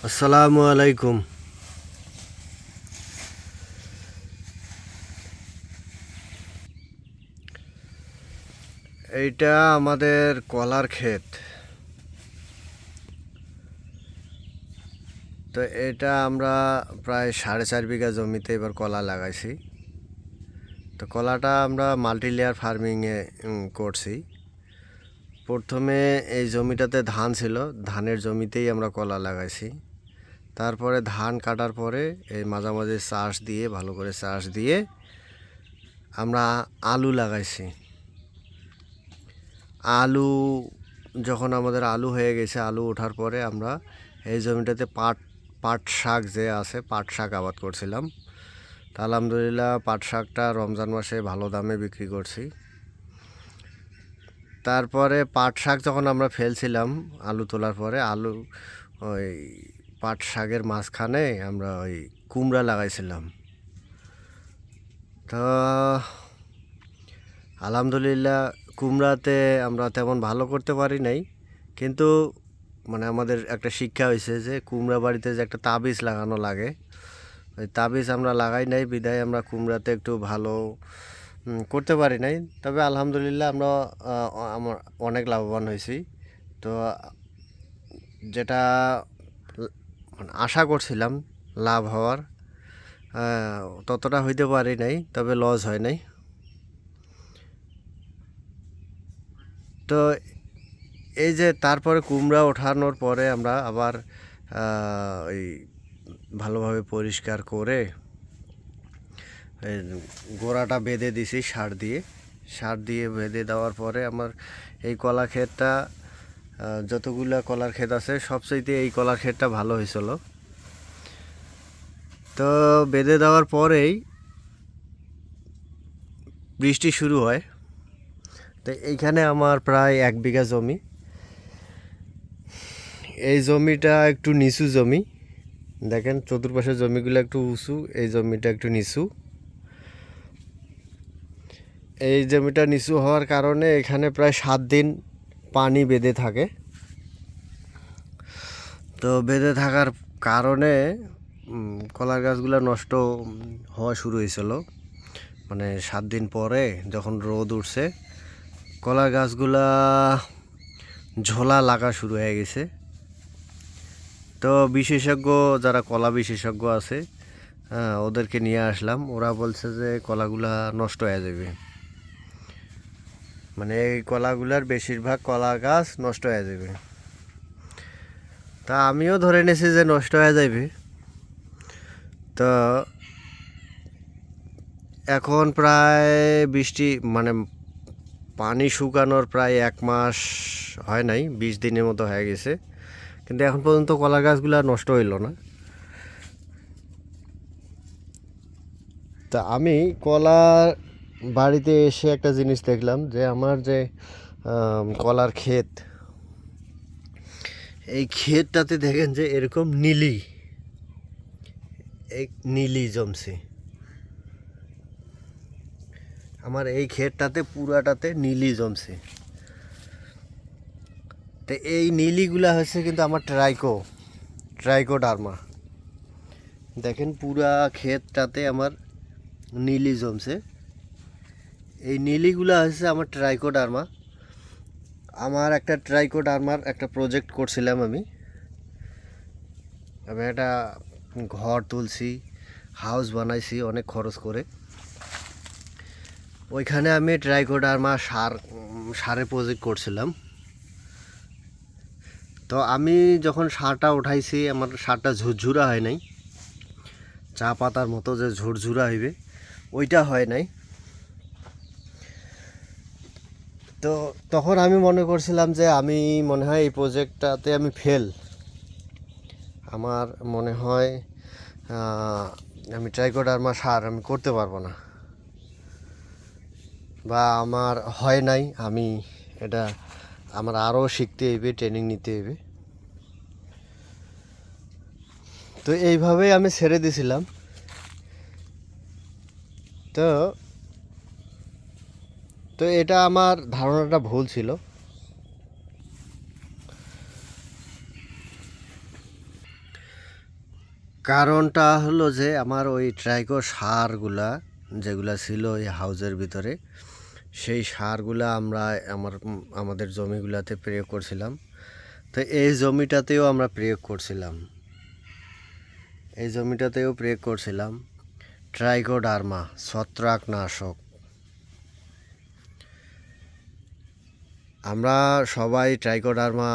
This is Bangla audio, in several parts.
আসসালামু আলাইকুম। এইটা আমাদের কলার ক্ষেত। তো এটা আমরা প্রায় 4.5 বিঘা জমিতে এবার কলা লাগাইছি। তো কলাটা আমরা মাল্টি লেয়ার ফার্মিংয়ে করছি। প্রথমে এই জমিটাতে ধান ছিল, ধানের জমিতেই আমরা কলা লাগাইছি। তারপরে ধান কাটার পরে এই মাঝামাঝি চাষ দিয়ে, ভালো করে চাষ দিয়ে আমরা আলু লাগাইছি। আলু যখন আমাদের আলু হয়ে গেছে, আলু ওঠার পরে আমরা এই জমিটাতে পাট শাক যে আছে, পাট শাক আবাদ করছিলাম। তা আলহামদুলিল্লাহ পাট শাকটা রমজান মাসে ভালো দামে বিক্রি করছি। তারপরে পাট শাক যখন আমরা ফেলছিলাম, আলু তোলার পরে ওই পাট শাকের মাঝখানে আমরা ওই কুমড়া লাগাইছিলাম। তো আলহামদুলিল্লাহ কুমড়াতে আমরা তেমন ভালো করতে পারি নাই, কিন্তু মানে আমাদের একটা শিক্ষা হয়েছে যে কুমড়া বাড়িতে যে একটা তাবিজ লাগানো লাগে, ওই তাবিজ আমরা লাগাই নাই, বিদায় আমরা কুমড়াতে একটু ভালো করতে পারি নাই। তবে আলহামদুলিল্লাহ আমরা আমার অনেক লাভবান হয়েছি। তো যেটা মানে আশা করছিলাম লাভ হওয়ার, ততটা হইতে পারি নাই, তবে লস হয় নাই। তো এই যে তারপরে কুমড়া ওঠানোর পরে আমরা আবার ওই ভালোভাবে পরিষ্কার করে গোড়াটা বেঁধে দিছি সার দিয়ে বেঁধে দেওয়ার পরে আমার এই কলা ক্ষেতটা, যতগুলা কলার ক্ষেত আছে সবচাইতে এই কলার ক্ষেতটা ভালো হয়েছিল। তো বেঁধে দেওয়ার পরেই বৃষ্টি শুরু হয়। তো এইখানে আমার প্রায় 1 বিঘা জমি। এই জমিটা একটু নিচু জমি, দেখেন চতুর্পাশের জমিগুলো একটু উঁচু, এই জমিটা একটু নিচু। এই জমিটা নিচু হওয়ার কারণে এখানে প্রায় 7 দিন পানি বেঁধে থাকে। তো বেঁধে থাকার কারণে কলার গাছগুলো নষ্ট হওয়া শুরু হয়েছিল। মানে 7 দিন পরে যখন রোদ উঠছে, কলার গাছগুলা ঝোলা লাগা শুরু হয়ে গেছে। তো বিশেষজ্ঞ, যারা কলা বিশেষজ্ঞ আছে, ওদেরকে নিয়ে আসলাম। ওরা বলছে যে কলাগুলা নষ্ট হয়ে যাবে, মানে এই কলাগুলার বেশিরভাগ কলা গাছ নষ্ট হয়ে যাবে। তা আমিও ধরে নিয়েছি যে নষ্ট হয়ে যাবে। তো এখন প্রায় বৃষ্টি মানে পানি শুকানোর প্রায় 1 মাস হয় নাই, 20 দিনের মতো হয়ে গেছে, কিন্তু এখন পর্যন্ত কলা গাছগুলো নষ্ট হইল না। তা আমি কলার বাড়িতে এসে একটা জিনিস দেখলাম, যে আমার যে কলার ক্ষেত, এই ক্ষেতটাতে দেখেন যে এরকম নীলি জমছে। আমার এই ক্ষেতটাতে পুরাটাতে নীলি জমছে। তো এই নীলিগুলা হচ্ছে কিন্তু আমার ট্রাইকোডার্মা। দেখেন পুরা ক্ষেতটাতে আমার নীলি জমছে। এই নীলিগুলা হচ্ছে আমার ট্রাইকোডার্মা। আমার একটা ট্রাইকোডার্মার একটা প্রজেক্ট করছিলাম আমি একটা ঘর তুলছি, হাউস বানাইছি অনেক খরচ করে। ওইখানে আমি ট্রাইকোডার্মা সারের প্রজেক্ট করছিলাম। তো আমি যখন সারটা উঠাইছি, আমার সারটা ঝুরঝুরা হয় নাই, চা পাতার মতো যে ঝুরঝুরা হইবে ওইটা হয় নাই। তো তখন আমি মনে করছিলাম যে আমি মনে হয় এই প্রজেক্টটাতে আমি ফেল। আমার মনে হয় আমি ট্রাইকোডার্মা সার আমি করতে পারবো না, বা আমার হয় নাই। আমি এটা আমার আরও শিখতে হইবে, ট্রেনিং নিতে হইবে। তো এইভাবেই আমি ছেড়ে দিয়েছিলাম। তো তো এটা আমার ধারণাটা ভুল ছিল। কারণটা হলো যে আমার ওই ট্রাইকো সারগুলা যেগুলা ছিল ওই হাউজের ভিতরে, সেই সারগুলা আমরা আমাদের জমিগুলাতে প্রয়োগ করছিলাম। তো এই জমিটাতেও আমরা প্রয়োগ করছিলাম, ট্রাইকোডার্মা ছত্রাকনাশক। আমরা সবাই ট্রাইকোডার্মা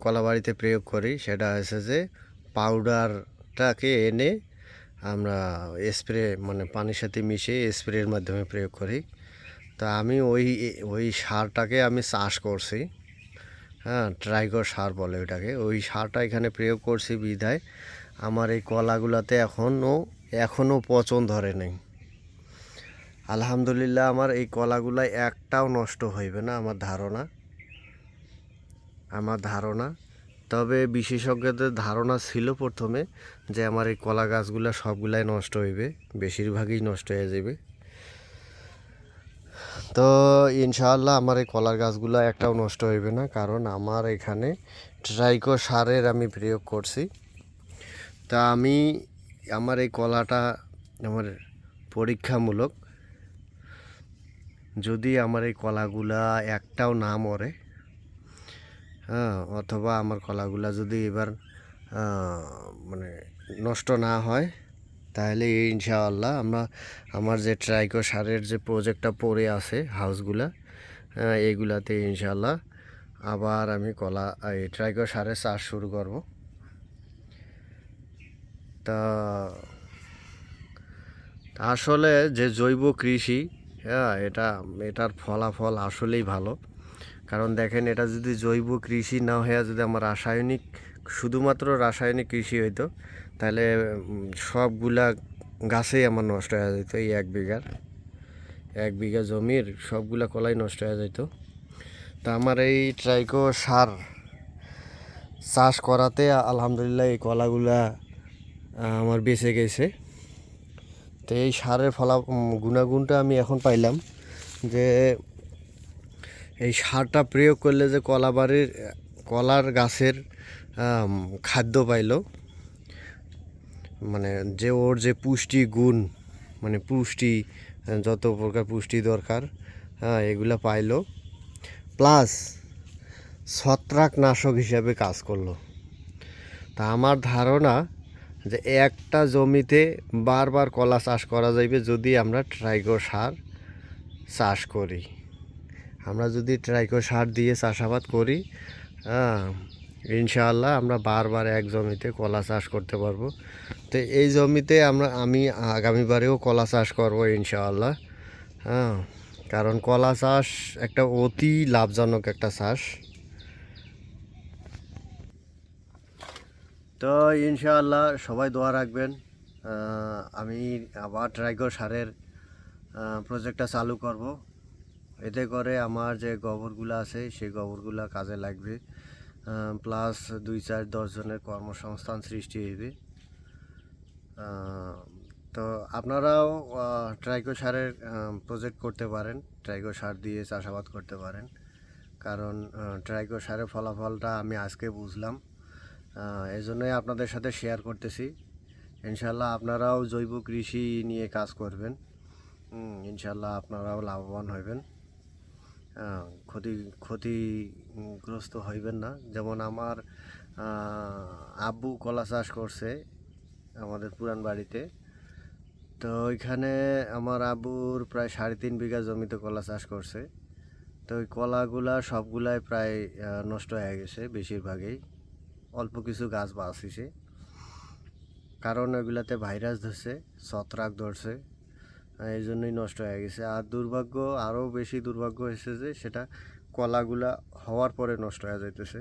কলাবাড়িতে প্রয়োগ করি। সেটা হচ্ছে যে পাউডারটাকে এনে আমরা স্প্রে মানে পানির সাথে মিশিয়ে স্প্রের মাধ্যমে প্রয়োগ করি। তা আমি ওই সারটাকে আমি চাষ করছি, হ্যাঁ, ট্রাইকো সার বলে ওইটাকে। ওই সারটা এখানে প্রয়োগ করছি বিধায় আমার এই কলাগুলাতে এখনও পচন ধরে নেই। আলহামদুলিল্লাহ, আমার এই কলাগুলা একটাও নষ্ট হইবে না আমার ধারণা। তবে বিশেষজ্ঞদের ধারণা ছিল প্রথমে যে আমার এই কলা গাছগুলা সবগুলাই নষ্ট হইবে, বেশিরভাগই নষ্ট হয়ে যাবে। তো ইনশাআল্লাহ আমার এই কলার গাছগুলো একটাও নষ্ট হইবে না, কারণ আমার এখানে ট্রাইকো সারের আমি প্রয়োগ করছি। তা আমার এই কলাটা আমার পরীক্ষামূলক, যদি আমার এই কলাগুলা একটাও না মরে, হ্যাঁ, অথবা আমার কলাগুলা যদি এবার মানে নষ্ট না হয়, তাহলে ইনশাআল্লাহ আমার যে ট্রাইকো সারের যে প্রজেক্টটা পড়ে আছে হাউসগুলা, এইগুলাতে ইনশাআল্লাহ আবার আমি এই ট্রাইকো সারের চাষ শুরু করব। তা আসলে যে জৈব কৃষি, হ্যাঁ, এটার ফলাফল আসলেই ভালো। কারণ দেখেন, এটা যদি জৈব কৃষি না হয়ে যদি আমার শুধুমাত্র রাসায়নিক কৃষি হইতো, তাহলে সবগুলা গাছেই আমার নষ্ট হয়ে যেত। এই এক বিঘা জমির সবগুলা কলাই নষ্ট হয়ে যেত। তা আমার এই ট্রাইকো সার চাষ করাতে আলহামদুলিল্লাহ এই কলাগুলা আমার বেঁচে গেছে। তো এই সারের গুণাগুণটা আমি এখন পাইলাম যে এই সারটা প্রয়োগ করলে যে কলার গাছের খাদ্য পাইল, মানে যে ওর যে পুষ্টি গুণ, মানে যত প্রকার পুষ্টি দরকার, হ্যাঁ, এগুলা পাইলো, প্লাস ছত্রাকনাশক হিসাবে কাজ করলো। তা আমার ধারণা যে একটা জমিতে বারবার কলা চাষ করা যাইবে যদি আমরা ট্রাইকো সার চাষ করি। আমরা যদি ট্রাইকো সার দিয়ে চাষাবাদ করি, ইনশাআল্লাহ আমরা বারবার এক জমিতে কলা চাষ করতে পারবো। তো এই জমিতে আমি আগামীবারেও কলা চাষ করব ইনশাআল্লাহ, হ্যাঁ, কারণ কলা চাষ একটা অতি লাভজনক একটা চাষ। তো ইনশাআল্লাহ সবাই দোয়া রাখবেন, আমি আবার ট্রাইকো সারের প্রজেক্টটা চালু করব। এতে করে আমার যে গোবরগুলো আছে সেই গোবরগুলো কাজে লাগবে, প্লাস 2-4-10 জনের কর্মসংস্থান সৃষ্টি হইবে। তো আপনারাও ট্রাইকো সারের প্রজেক্ট করতে পারেন, ট্রাইকো সার দিয়ে চাষাবাদ করতে পারেন। কারণ ট্রাইকো সারের ফলাফলটা আমি আজকে বুঝলাম, এই জন্যই আপনাদের সাথে শেয়ার করতেছি। ইনশাল্লাহ আপনারাও জৈব কৃষি নিয়ে কাজ করবেন, ইনশাল্লাহ আপনারাও লাভবান হবেন, ক্ষতিগ্রস্ত হইবেন না। যেমন আমার আব্বু কলা চাষ করছে আমাদের পুরান বাড়িতে। তো ওইখানে আমার আব্বুর প্রায় 3.5 বিঘা জমিতে কলা চাষ করছে। তো ওই কলাগুলা সবগুলাই প্রায় নষ্ট হয়ে গেছে, বেশিরভাগই। অল্প কিছু গাছ বাঁচিছে, কারণ ওইগুলাতে ভাইরাস ধরছে, ছত্রাক ধরছে, এই জন্যই নষ্ট হয়ে গেছে। আর আরও বেশি দুর্ভাগ্য হয়েছে যে সেটা কলাগুলা হওয়ার পরে নষ্ট হয়ে যাইতেছে।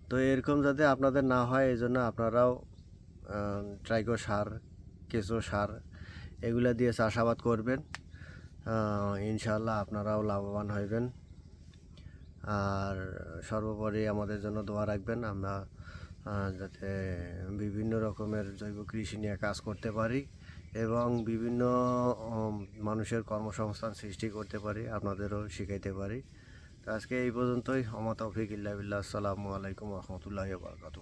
তো এরকম যাতে আপনাদের না হয়, এই জন্য আপনারাও ট্রাইকো সার, কেঁচো সার এগুলা দিয়ে চাষাবাদ করবেন, ইনশাআল্লাহ আপনারাও লাভবান হইবেন। আর সর্বোপরি আমাদের জন্য দোয়া রাখবেন, আমরা যাতে বিভিন্ন রকমের জৈব কৃষি নিয়ে কাজ করতে পারি এবং বিভিন্ন মানুষের কর্মসংস্থান সৃষ্টি করতে পারি, আপনাদেরও শিখাইতে পারি। তো আজকে এই পর্যন্তই। ওমা তৌফিক ইল্লা বিল্লাহ। আসসালামু আলাইকুম ওয়া রাহমাতুল্লাহি ওয়া বারাকাতুহু।